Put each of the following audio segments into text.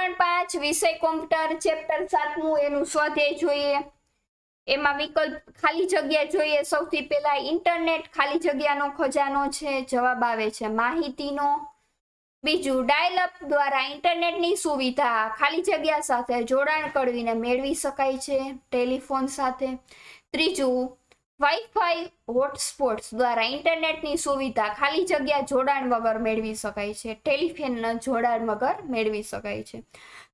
ધોરણ 5 વિષય computer chapter 7મું એનું સ્વાધ્યાય જોઈએ। એમાં વિકલ્પ ખાલી જગ્યા જોઈએ। સૌથી પહેલા ઇન્ટરનેટ ખાલી જગ્યાનો ખજાનો છે, જવાબ આવે છે માહિતીનો। બીજું ડાયલ અપ દ્વારા ઇન્ટરનેટની સુવિધા ખાલી જગ્યા સાથે જોડાણ કરવીને મેળવી શકાય છે, ટેલિફોન સાથે। ત્રીજું વાઈફાઈ હોટસ્પોટ્સ દ્વારા ઇન્ટરનેટની સુવિધા ખાલી જગ્યા જોડાણ વગર મેળવી શકાય છે, ટેલિફોનના જોડાણ વગર મેળવી શકાય છે।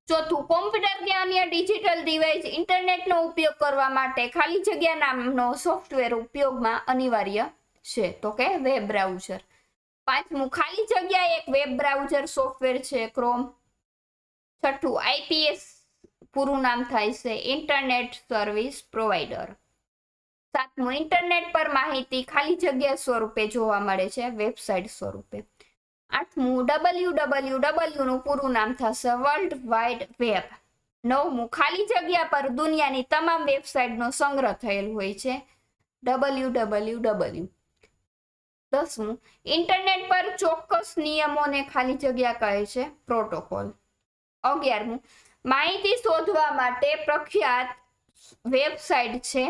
ચોથું કોમ્પ્યુટર કે અન્ય ડિજિટલ ડિવાઇસ ઇન્ટરનેટનો ઉપયોગ કરવા માટે ખાલી જગ્યા નામનો સોફ્ટવેર ઉપયોગમાં અનિવાર્ય છે, તો કે વેબ બ્રાઉઝર। પાંચમું ખાલી જગ્યા એક વેબ બ્રાઉઝર સોફ્ટવેર છે, ક્રોમ। છઠ્ઠું આઈપીએસ પૂરું નામ થાય છે ઇન્ટરનેટ સર્વિસ પ્રોવાઈડર। સાતમું ઇન્ટરનેટ પર માહિતી ખાલી જગ્યા સ્વરૂપે જોવા મળે છે, વેબસાઇટ સ્વરૂપે। આઠમું www નું પૂરું નામ થશે વર્લ્ડ વાઇડ વેબ। નવમું ખાલી જગ્યા પર દુનિયાની તમામ વેબસાઇટનો સંગ્રહ થયેલ હોય છે, www। દસમું ઇન્ટરનેટ પર ચોક્કસ નિયમોને ખાલી જગ્યા કહે છે, પ્રોટોકોલ। 11મું માહિતી શોધવા માટે પ્રખ્યાત વેબસાઇટ છે,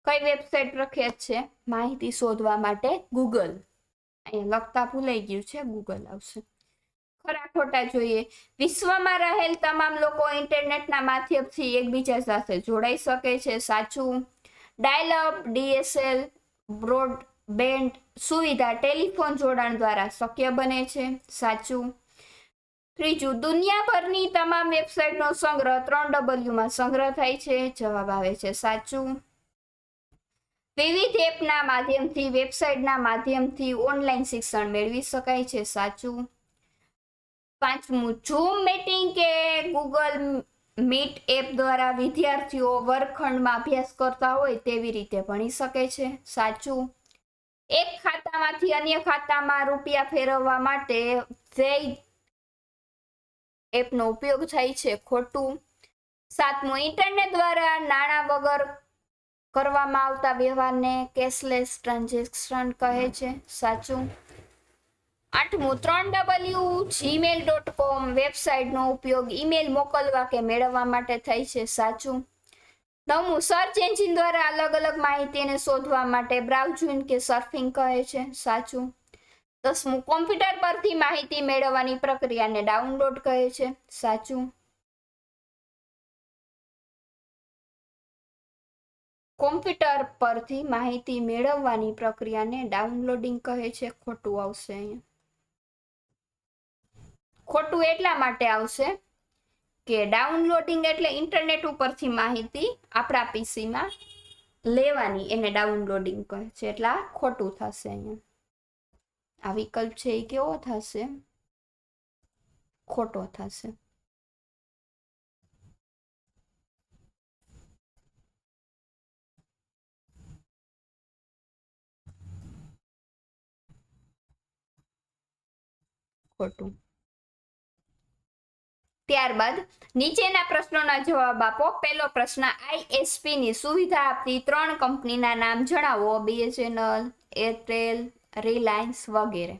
કઈ વેબસાઇટ પ્રખ્યાત છે માહિતી શોધવા માટે? ગૂગલ। અહીંયા લખતા ભૂલાઈ ગયું છે, ગૂગલ આવશે। ખરા ખોટા જોઈએ। વિશ્વમાં રહેલ તમામ લોકો ઇન્ટરનેટના માધ્યમથી એકબીજા સાથે જોડાઈ શકે છે, સાચું। ડાયલ અપ ડીએસએલ બ્રોડબેન્ડ સુવિધા ટેલિફોન જોડાણ દ્વારા શક્ય બને છે, સાચું। ત્રીજું દુનિયાભરની તમામ વેબસાઇટનો સંગ્રહ 3W માં સંગ્રહ થાય છે, જવાબ આવે છે સાચું। વિવિધ એપના માધ્યમથી વેબસાઇટના માધ્યમથી ઓનલાઈન શિક્ષણ મેળવી શકાય છે, સાચું। પાંચમું ઝૂમ મીટિંગ કે ગૂગલ મીટ એપ દ્વારા વિદ્યાર્થીઓ વર્ગખંડમાં અભ્યાસ કરતા હોય તેવી રીતે ભણી શકે છે, સાચું। એક ખાતામાંથી અન્ય ખાતામાં રૂપિયા ફેરવવા માટે ઝેય એપનો ઉપયોગ થાય છે, ખોટું। સાતમું ઇન્ટરનેટ દ્વારા નાણાં વગર કરવામાં આવતા વ્યવહારને કેશલેસ ટ્રાન્ઝેક્શન કહે છે, સાચું। આઠમું 3W gmail.com વેબસાઇટનો ઉપયોગ ઈમેલ મોકલવા કે મેળવવા માટે થાય છે, સાચું। નવમું સર્ચ એન્જિન દ્વારા અલગ અલગ માહિતીને શોધવા માટે બ્રાઉઝિંગ કે સર્ફિંગ કહે છે, સાચું। 10મું કોમ્પ્યુટર પરથી માહિતી મેળવવાની પ્રક્રિયાને ડાઉનલોડ કહે છે, સાચું। કોમ્પ્યુટર પરથી માહિતી મેળવવાની પ્રક્રિયાને ડાઉનલોડિંગ કહે છે, ખોટું આવશે અહીંયા। ખોટું એટલા માટે આવશે કે ડાઉનલોડિંગ એટલે ઇન્ટરનેટ ઉપરથી માહિતી આપણા પીસીમાં લેવાની, એને ડાઉનલોડિંગ કહે છે, એટલે આ ખોટું થશે અહીંયા। આ વિકલ્પ છે એ કેવો થશે? ખોટો થશે। ખોટું। ત્યારબાદ નીચેના પ્રશ્નોના જવાબ આપો। પહેલો પ્રશ્ન આઈએસપી ની સુવિધા આપતી 3 કંપનીના નામ જણાવો, બીએસએનએલ, એરટેલ, રિલાયન્સ વગેરે।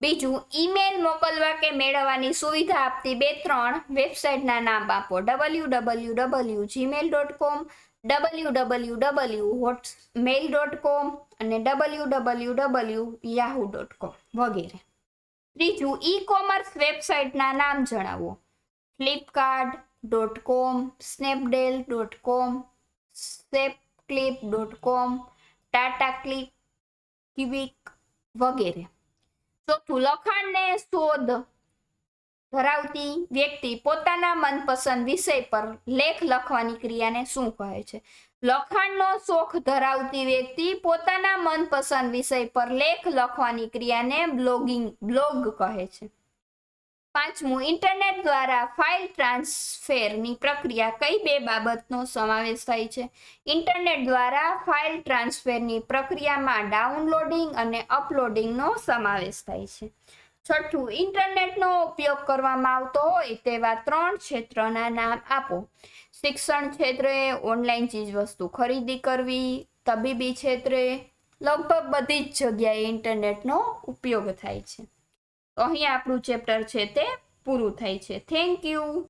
બીજું ઈમેલ મોકલવા કે મેળવવાની સુવિધા આપતી 2-3 વેબસાઇટના નામ આપો, www.gmail.com, www.hotmail.com અને www.yahoo.com વગેરે। ત્રીજું ઈ કોમર્સ વેબસાઇટના નામ જણાવો, flipkart.com, snapdeal.com, sapclip.com, ટાટાક્લિક વગેરે। ચોથું લખાણને શોધ ધરાવતી વ્યક્તિ પોતાના મનપસંદ વિષય પર લેખ લખવાની ક્રિયાને શું કહે છે? લખાણનો શોખ ધરાવતી વ્યક્તિ પોતાના મનપસંદ વિષય પર લેખ લખવાની ક્રિયાને બ્લોગ કહે છે। પાંચમું ઇન્ટરનેટ દ્વારા ફાઇલ ટ્રાન્સફેરની પ્રક્રિયા કઈ 2 બાબતનો સમાવેશ થાય છે? ઇન્ટરનેટ દ્વારા ફાઇલ ટ્રાન્સફેરની પ્રક્રિયામાં ડાઉનલોડિંગ અને અપલોડિંગનો સમાવેશ થાય છે। છઠ્ઠું ઇન્ટરનેટનો ઉપયોગ કરવામાં આવતો હોય તેવા 3 ક્ષેત્રના નામ આપો, શિક્ષણ ક્ષેત્રે, ઓનલાઈન ચીજવસ્તુ ખરીદી કરવી, તબીબી ક્ષેત્રે, લગભગ બધી જ જગ્યાએ ઇન્ટરનેટનો ઉપયોગ થાય છે। તો અહીંયા આપણું ચેપ્ટર છે તે પૂરું થાય છે. Thank you.